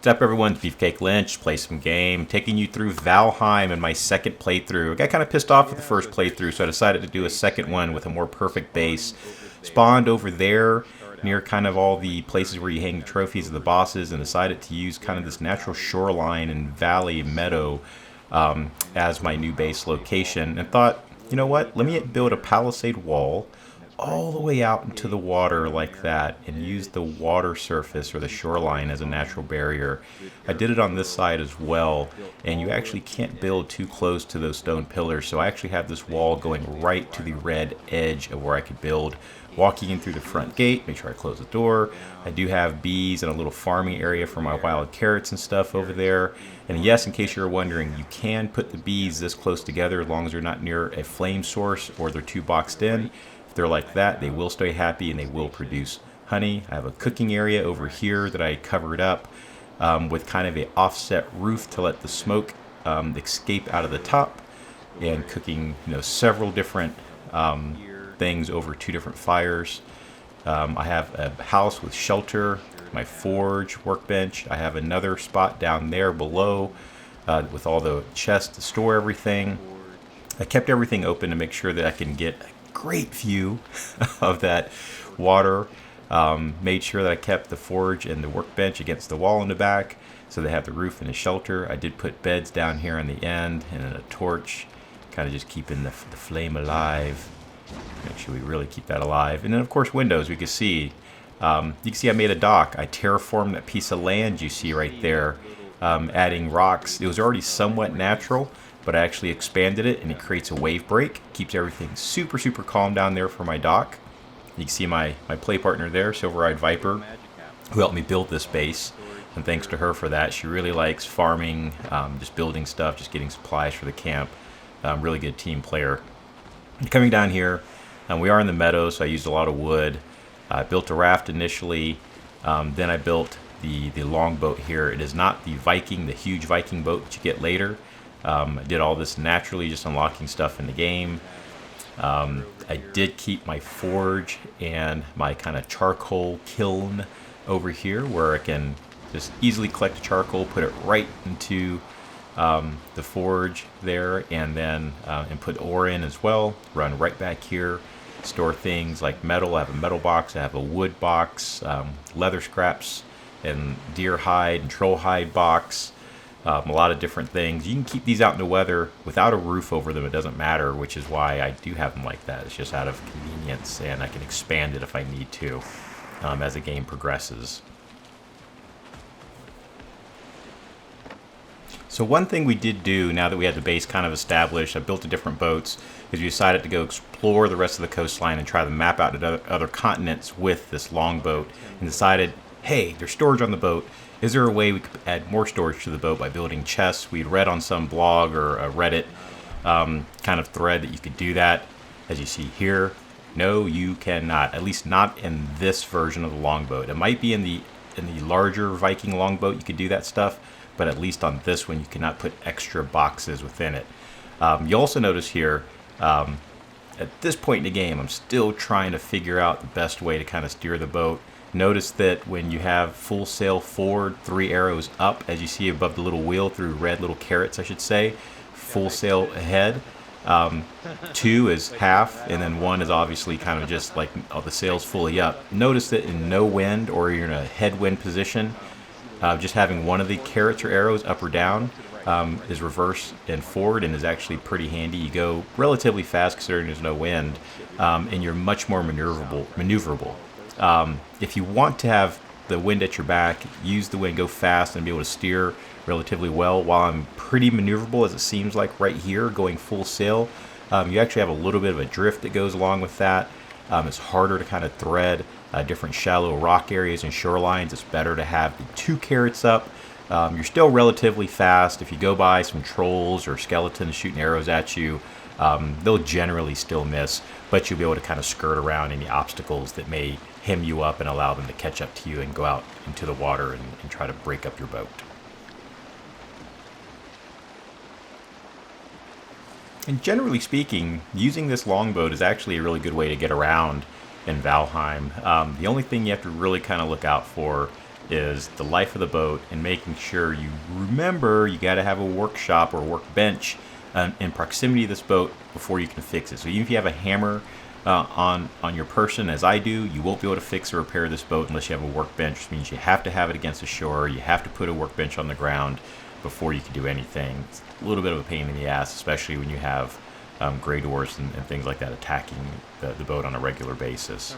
What's up, everyone? It's BeefcakeLynch. Play some game. Taking you through Valheim in my second playthrough. I got kind of pissed off with the first playthrough, so I decided to do a second one with a more perfect base. Spawned over there near kind of all the places where you hang trophies of the bosses, and decided to use kind of this natural shoreline and valley meadow as my new base location. And thought, you know what? Let me build a palisade wall all the way out into the water like that and use the water surface or the shoreline as a natural barrier. I did it on this side as well, and you actually can't build too close to those stone pillars, so I actually have this wall going right to the red edge of where I could build. Walking in through the front gate, make sure I close the door. I do have bees and a little farming area for my wild carrots and stuff over there. And yes, in case you're wondering, you can put the bees this close together as long as they're not near a flame source or they're too boxed in. If they're like that, they will stay happy and they will produce honey. I have a cooking area over here that I covered up with kind of a offset roof to let the smoke escape out of the top, and cooking, several different things over two different fires. I have a house with shelter, my forge, workbench. I have another spot down there below with all the chests to store everything. I kept everything open to make sure that I can get a great view of that water. Made sure that I kept the forge and the workbench against the wall in the back, so they have the roof and the shelter. I did put beds down here on the end and then a torch, kind of just keeping the flame alive. Make sure we really keep that alive. And then of course windows. We can see I made a dock. I terraformed that piece of land you see right there, adding rocks. It was already somewhat natural, but I actually expanded it, and it creates a wave break. Keeps everything super calm down there for my dock. You can see my play partner there, Silver-Eyed Viper, who helped me build this base, and thanks to her for that. She really likes farming, just building stuff, just getting supplies for the camp. Really good team player. Coming down here, we are in the meadow, so I used a lot of wood. I built a raft initially, then I built the longboat here. It is not the huge Viking boat that you get later. I did all this naturally, just unlocking stuff in the game. I did keep my forge and my kind of charcoal kiln over here, where I can just easily collect charcoal, put it right into the forge there, and then and put ore in as well. Run right back here, store things like metal. I have a metal box, I have a wood box, leather scraps, and deer hide and troll hide box. A lot of different things. You can keep these out in the weather without a roof over them. It doesn't matter, which is why I do have them like that. It's just out of convenience, and I can expand it if I need to as the game progresses. So one thing we did do, now that we had the base kind of established, I built the different boats, is we decided to go explore the rest of the coastline and try to map out other continents with this longboat, and decided, hey, there's storage on the boat. Is there a way we could add more storage to the boat by building chests? We'd read on some blog or a Reddit kind of thread that you could do that. As you see here, no, you cannot. At least not in this version of the longboat. It might be in the larger Viking longboat you could do that stuff, but at least on this one you cannot put extra boxes within it. You also notice here, at this point in the game, I'm still trying to figure out the best way to kind of steer the boat. Notice that when you have full sail forward, 3 arrows up, as you see above the little wheel through red little carrots, I should say, full sail ahead. 2 is half, and then 1 is obviously kind of just like the sail's fully up. Notice that in no wind, or you're in a headwind position, just having one of the carrots or arrows up or down is reverse and forward, and is actually pretty handy. You go relatively fast considering there's no wind, and you're much more maneuverable. If you want to have the wind at your back, use the wind, go fast, and be able to steer relatively well. While I'm pretty maneuverable, as it seems like right here, going full sail, you actually have a little bit of a drift that goes along with that. It's harder to kind of thread different shallow rock areas and shorelines. It's better to have the 2 carrots up. You're still relatively fast. If you go by some trolls or skeletons shooting arrows at you, they'll generally still miss, but you'll be able to kind of skirt around any obstacles that may hem you up and allow them to catch up to you and go out into the water and try to break up your boat. And generally speaking, using this longboat is actually a really good way to get around in Valheim. The only thing you have to really kind of look out for is the life of the boat and making sure you remember you got to have a workshop or workbench in proximity to this boat before you can fix it. So even if you have a hammer on your person, as I do, you won't be able to fix or repair this boat unless you have a workbench, which means you have to have it against the shore. You have to put a workbench on the ground before you can do anything. It's a little bit of a pain in the ass, especially when you have gray doors and things like that attacking the boat on a regular basis.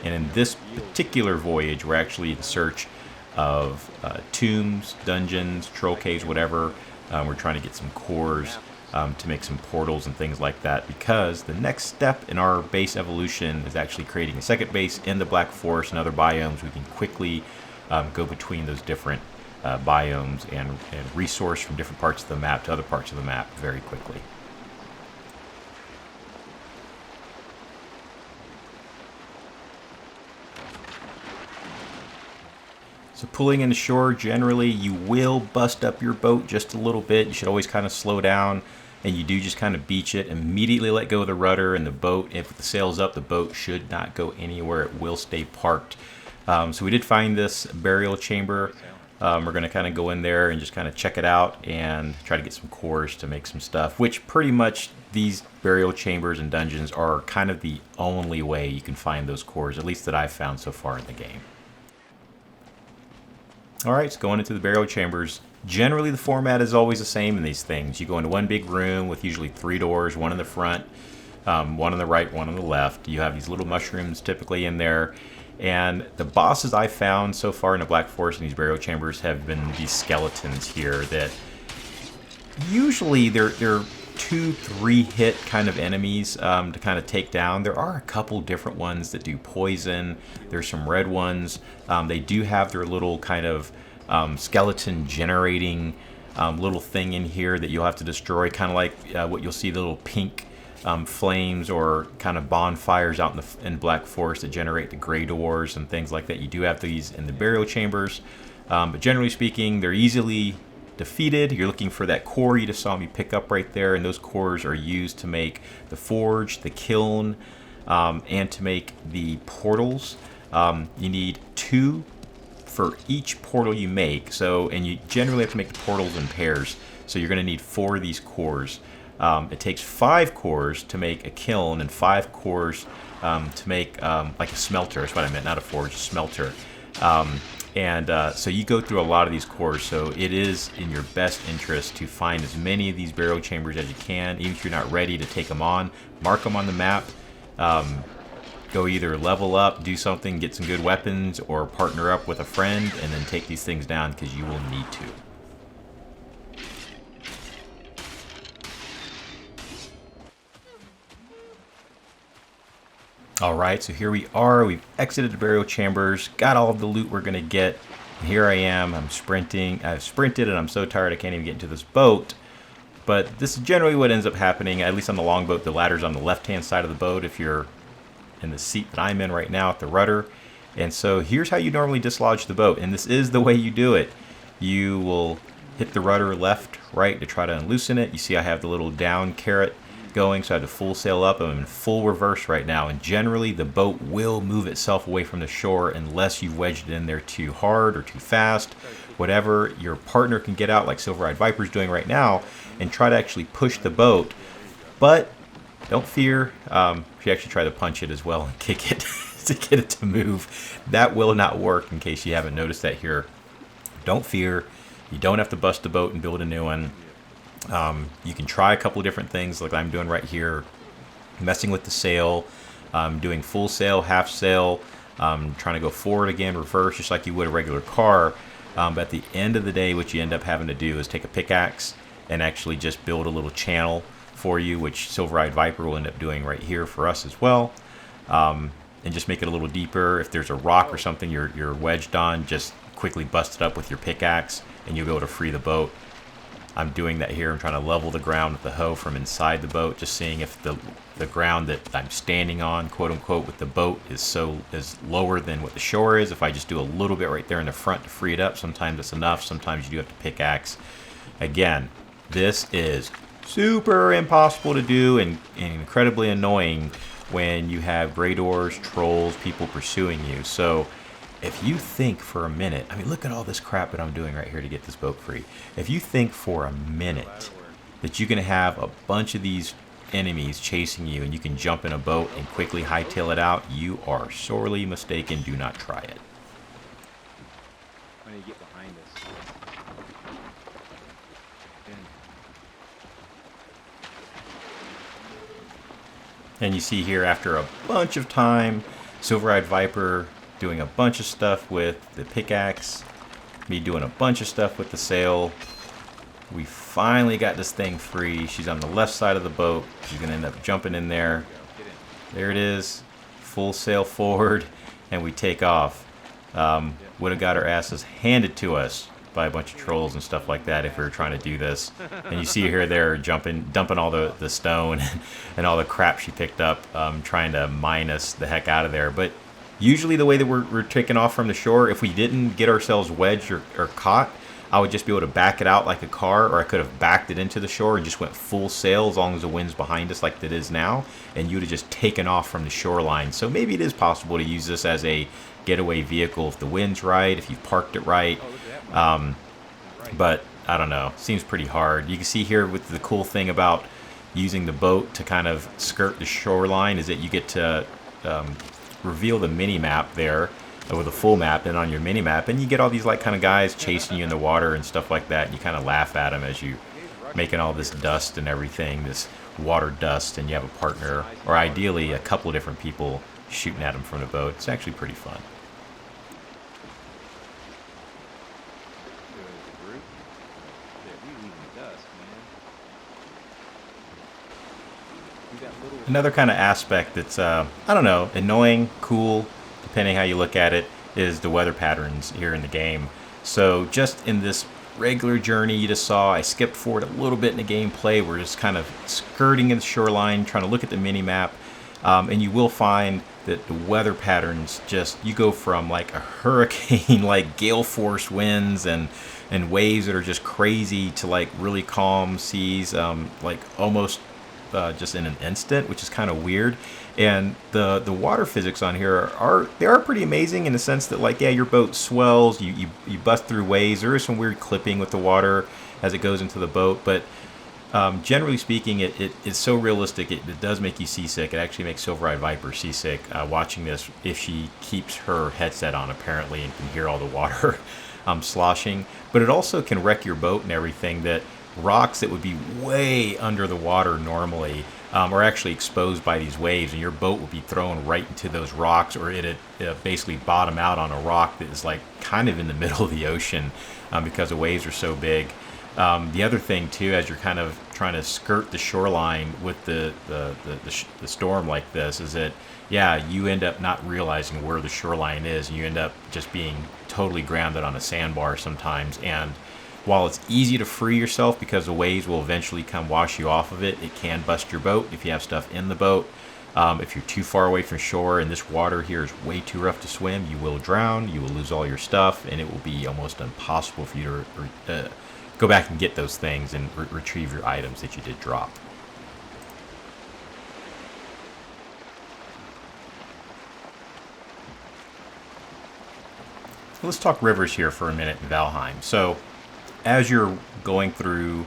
And in this particular voyage, we're actually in search of tombs, dungeons, troll caves, whatever. We're trying to get some cores to make some portals and things like that, because the next step in our base evolution is actually creating a second base in the Black Forest and other biomes. We can quickly go between those different biomes and resource from different parts of the map to other parts of the map very quickly. So pulling in the shore, generally you will bust up your boat just a little bit. You should always kind of slow down, and you do just kind of beach it. Immediately let go of the rudder, and the boat, if the sail's up, the boat should not go anywhere. It will stay parked. So we did find this burial chamber. We're going to kind of go in there and just kind of check it out and try to get some cores to make some stuff, which pretty much these burial chambers and dungeons are kind of the only way you can find those cores, at least that I've found so far in the game. Alright, so going into the burial chambers. Generally the format is always the same in these things. You go into one big room with usually 3 doors, one in the front, one on the right, one on the left. You have these little mushrooms typically in there. And the bosses I found so far in the Black Forest in these burial chambers have been these skeletons here that usually they're 2-3 hit kind of enemies to kind of take down. There are a couple different ones that do poison. There's some red ones. They do have their little kind of skeleton generating little thing in here that you'll have to destroy, kind of like what you'll see, the little pink flames or kind of bonfires out in Black Forest that generate the gray doors and things like that. You do have these in the burial chambers, but generally speaking, they're easily defeated. You're looking for that core you just saw me pick up right there, and those cores are used to make the forge, the kiln, and to make the portals. You need 2 for each portal you make. So, and you generally have to make the portals in pairs. So you're going to need 4 of these cores. It takes 5 cores to make a kiln and 5 cores to make like a smelter. That's what I meant, not a forge, a smelter. So you go through a lot of these cores, so it is in your best interest to find as many of these burial chambers as you can. Even if you're not ready to take them on, mark them on the map. Go either level up, do something, get some good weapons, or partner up with a friend and then take these things down, because you will need to. Alright, so here we are. We've exited the burial chambers, got all of the loot we're going to get. And here I am, I'm sprinting. I've sprinted and I'm so tired I can't even get into this boat. But this is generally what ends up happening, at least on the longboat. The ladder's on the left-hand side of the boat if you're in the seat that I'm in right now at the rudder. And so here's how you normally dislodge the boat, and this is the way you do it. You will hit the rudder left, right to try to unloosen it. You see I have the little down caret going, so I have to full sail up. I'm in full reverse right now, and generally the boat will move itself away from the shore unless you've wedged it in there too hard or too fast. Whatever, your partner can get out like Silver-Eyed Viper's doing right now and try to actually push the boat. But don't fear, if you actually try to punch it as well and kick it to get it to move, that will not work, in case you haven't noticed that here. Don't fear, you don't have to bust the boat and build a new one. You can try a couple of different things like I'm doing right here, messing with the sail, doing full sail, half sail, trying to go forward again, reverse, just like you would a regular car. But at the end of the day, what you end up having to do is take a pickaxe and actually just build a little channel for you, which Silver-Eyed Viper will end up doing right here for us as well. And just make it a little deeper. If there's a rock or something you're wedged on, just quickly bust it up with your pickaxe and you'll be able to free the boat. I'm doing that here. I'm trying to level the ground with the hoe from inside the boat, just seeing if the ground that I'm standing on, quote unquote, with the boat is lower than what the shore is. If I just do a little bit right there in the front to free it up, sometimes it's enough. Sometimes you do have to pickaxe. Again, this is super impossible to do and incredibly annoying when you have gray doors, trolls, people pursuing you. So if you think for a minute, I mean, look at all this crap that I'm doing right here to get this boat free. If you think for a minute that you can have a bunch of these enemies chasing you and you can jump in a boat and quickly hightail it out, you are sorely mistaken. Do not try it. When you get behind us. And you see here, after a bunch of time, Silver-Eyed Viper doing a bunch of stuff with the pickaxe, me doing a bunch of stuff with the sail. We finally got this thing free. She's on the left side of the boat. She's going to end up jumping in there. There it is. Full sail forward, and we take off. Would have got our asses handed to us by a bunch of trolls and stuff like that if we were trying to do this. And you see her there dumping all the stone and all the crap she picked up, trying to mine us the heck out of there. But usually the way that we're taking off from the shore, if we didn't get ourselves wedged or caught, I would just be able to back it out like a car, or I could have backed it into the shore and just went full sail as long as the wind's behind us like it is now, and you would have just taken off from the shoreline. So maybe it is possible to use this as a getaway vehicle if the wind's right, if you've parked it right. But I don't know, seems pretty hard. You can see here with the cool thing about using the boat to kind of skirt the shoreline is that you get to reveal the mini map there with a full map and on your mini map, and you get all these like kind of guys chasing you in the water and stuff like that, and you kind of laugh at them as you making all this dust and everything, this water dust, and you have a partner or ideally a couple of different people shooting at them from the boat. It's actually pretty fun. Another kind of aspect that's, I don't know, annoying, cool, depending how you look at it, is the weather patterns here in the game. So just in this regular journey you just saw, I skipped forward a little bit in the gameplay. We're just kind of skirting in the shoreline, trying to look at the mini-map, and you will find that the weather patterns just, you go from like a hurricane, like gale force winds and waves that are just crazy to like really calm seas, like almost just in an instant, which is kind of weird. And the water physics on here are pretty amazing in the sense that, like, yeah, your boat swells, you bust through waves. There is some weird clipping with the water as it goes into the boat, but generally speaking, it's so realistic. It does make you seasick. It actually makes Silver-Eyed Viper seasick watching this if she keeps her headset on, apparently, and can hear all the water sloshing. But it also can wreck your boat and everything. That rocks that would be way under the water normally are actually exposed by these waves, and your boat will be thrown right into those rocks, or it'd basically bottom out on a rock that is like kind of in the middle of the ocean because the waves are so big. The other thing too, as you're kind of trying to skirt the shoreline with the storm like this, is that, yeah, you end up not realizing where the shoreline is, and you end up just being totally grounded on a sandbar sometimes. And while it's easy to free yourself because the waves will eventually come wash you off of it, it can bust your boat if you have stuff in the boat. If you're too far away from shore and this water here is way too rough to swim, you will drown, you will lose all your stuff, and it will be almost impossible for you to go back and get those things and retrieve your items that you did drop. Let's talk rivers here for a minute in Valheim. So as you're going through,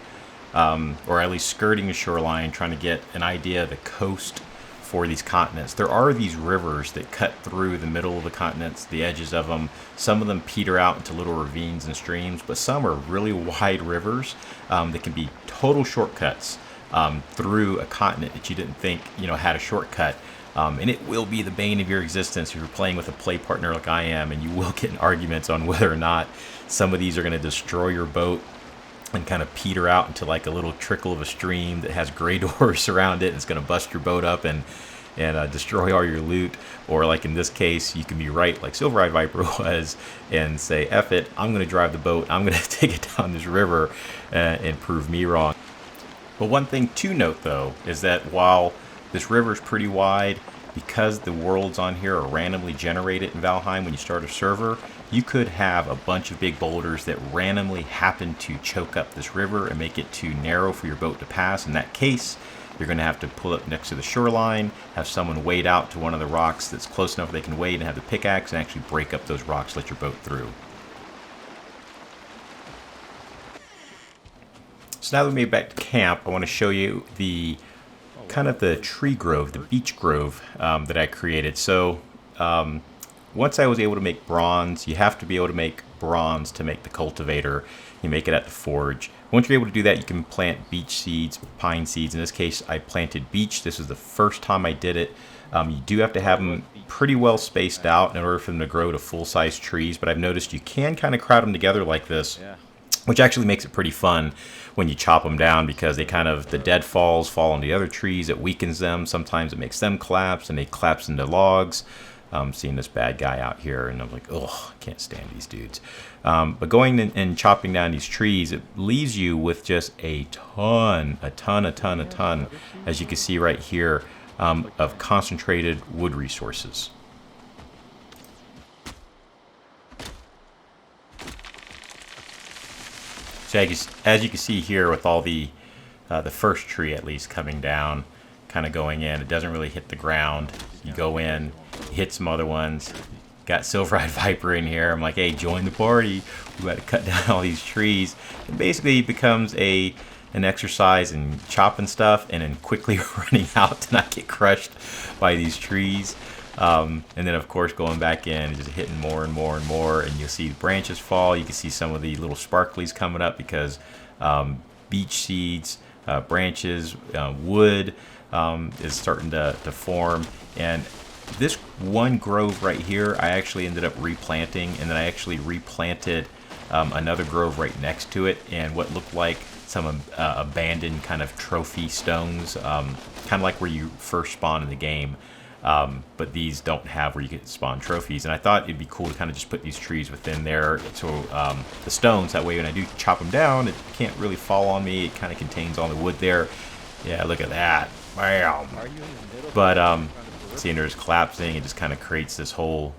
or at least skirting the shoreline, trying to get an idea of the coast for these continents, there are these rivers that cut through the middle of the continents, the edges of them. Some of them peter out into little ravines and streams, but some are really wide rivers that can be total shortcuts through a continent that you didn't think, had a shortcut. And it will be the bane of your existence if you're playing with a play partner like I am, and you will get in arguments on whether or not some of these are going to destroy your boat and kind of peter out into like a little trickle of a stream that has gray doors around it, and it's going to bust your boat up and destroy all your loot. Or like in this case, you can be right like Silver-Eyed Viper was and say, F it, I'm going to drive the boat, I'm going to take it down this river and prove me wrong. But one thing to note though is that while this river is pretty wide, because the worlds on here are randomly generated in Valheim when you start a server, you could have a bunch of big boulders that randomly happen to choke up this river and make it too narrow for your boat to pass. In that case, You're going to have to pull up next to the shoreline, have someone wade out to one of the rocks that's close enough they can wade and have the pickaxe and actually break up those rocks, let your boat through. So now that we made it back to camp, I want to show you the kind of the tree grove, the beech grove that I created. So once I was able to make bronze, you have to be able to make bronze to make the cultivator. You make it at the forge. Once you're able to do that, you can plant beech seeds, pine seeds. In this case, I planted beech. This was the first time I did it. You do have to have them pretty well spaced out in order for them to grow to full-size trees, but I've noticed you can kind of crowd them together like this, which actually makes it pretty fun when you chop them down, because they kind of, the deadfalls fall on the other trees. It weakens them. Sometimes it makes them collapse, and they collapse into logs. Seeing this bad guy out here, and I'm like, oh, I can't stand these dudes. But going and chopping down these trees, it leaves you with just a ton, as you can see right here, of concentrated wood resources. So as you can see here, with all the first tree at least coming down, kind of going in, it doesn't really hit the ground. You go in, hit some other ones. Got Silver-Eyed Viper in here. I'm like, hey, join the party. We got to cut down all these trees. It basically becomes an exercise in chopping stuff and then quickly running out to not get crushed by these trees. And then, of course, going back in and just hitting more and more and more. And you'll see the branches fall. You can see some of the little sparklies coming up because beech seeds, branches, wood is starting to form. And this one grove right here, I actually ended up replanting, and then I actually replanted another grove right next to it, and what looked like some abandoned kind of trophy stones, kind of like where you first spawn in the game. But these don't have where you get spawn trophies, and I thought it'd be cool to kind of just put these trees within there, so the stones, that way when I do chop them down, it can't really fall on me. It kind of contains all the wood there. Yeah, look at that. Bam. But seeing there's collapsing, it just kind of creates this whole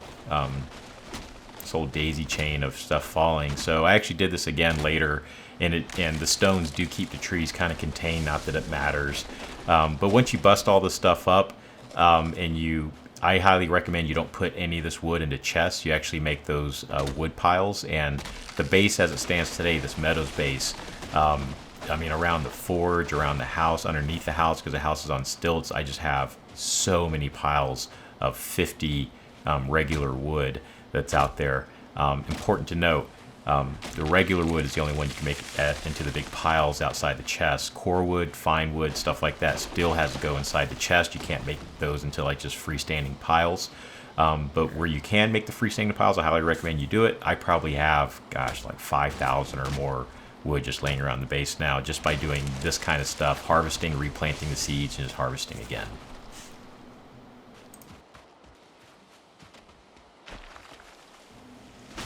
daisy chain of stuff falling. So I actually did this again later, and the stones do keep the trees kind of contained, not that it matters. But once you bust all this stuff up, I highly recommend you don't put any of this wood into chests. You actually make those wood piles, and the base as it stands today, this Meadows base, I mean, around the forge, around the house, underneath the house, because the house is on stilts, I just have so many piles of 50 regular wood that's out there. Important to note, the regular wood is the only one you can make into the big piles outside the chest. Core wood, fine wood, stuff like that still has to go inside the chest. You can't make those until like just freestanding piles. But where you can make the freestanding piles, I highly recommend you do it. I probably have, gosh, like 5,000 or more wood just laying around the base now, just by doing this kind of stuff, harvesting, replanting the seeds, and just harvesting again.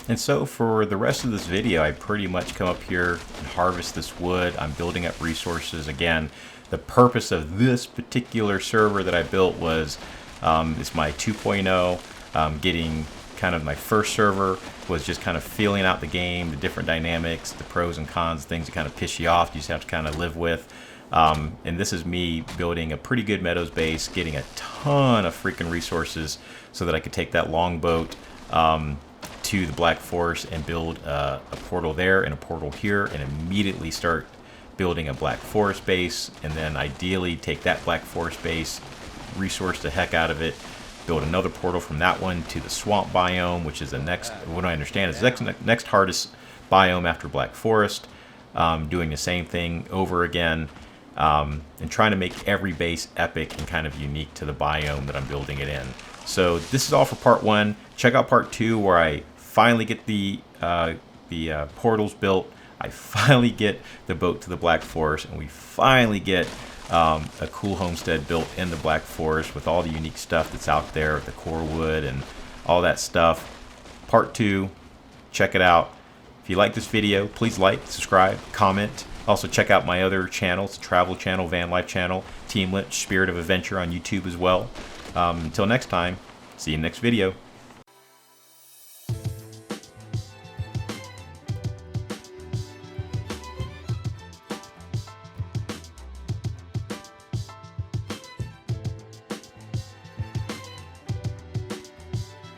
And so for the rest of this video, I pretty much come up here and harvest this wood. I'm building up resources. Again, the purpose of this particular server that I built was, it's my 2.0, getting kind of my first server, was just kind of feeling out the game, the different dynamics, the pros and cons, things that kind of piss you off, you just have to kind of live with. And this is me building a pretty good Meadows base, getting a ton of freaking resources so that I could take that longboat to the Black Forest and build a portal there and a portal here, and immediately start building a Black Forest base, and then ideally take that Black Forest base, resource the heck out of it, build another portal from that one to the swamp biome, which is the next, what I understand is the next hardest biome after Black Forest, doing the same thing over again, and trying to make every base epic and kind of unique to the biome that I'm building it in. So this is all for part 1. Check out part 2, where I finally get the portals built. I finally get the boat to the Black Forest, and we finally get a cool homestead built in the Black Forest with all the unique stuff that's out there, the core wood and all that stuff. Part 2, check it out. If you like this video, please like, subscribe, comment. Also check out my other channels, travel channel, van life channel, Team Lynch, Spirit of Adventure on YouTube as well. Until next time, see you in the next video.